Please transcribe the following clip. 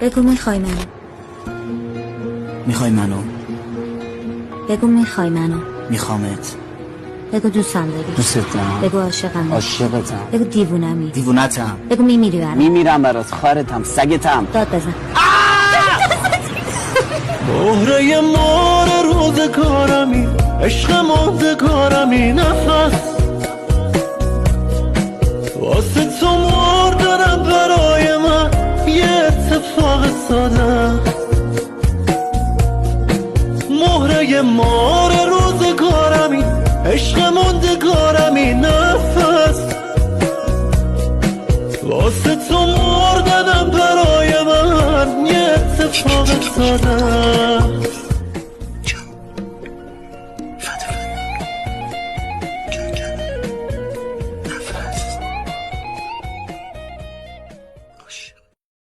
بگو میخوای منو. میخوای منو؟ بگو میخوای منو. میخوامت. بگو دوستم داری. دوستتم. بگو عاشقم. عاشقتم. بگو دیوونمی. دیوونتم. بگو میمیری برام. میمیرم برات، خارتم، سگتم. داد بزن. مهره مار روزگارمی، عشق ماندگارمی، نفس واسه تو مردنم برای من یه اتفاق ساده. مهره مار روزگارمی، عشق ماندگارمی، نفس واسه تو مردنم برای من یه اتفاق ساده.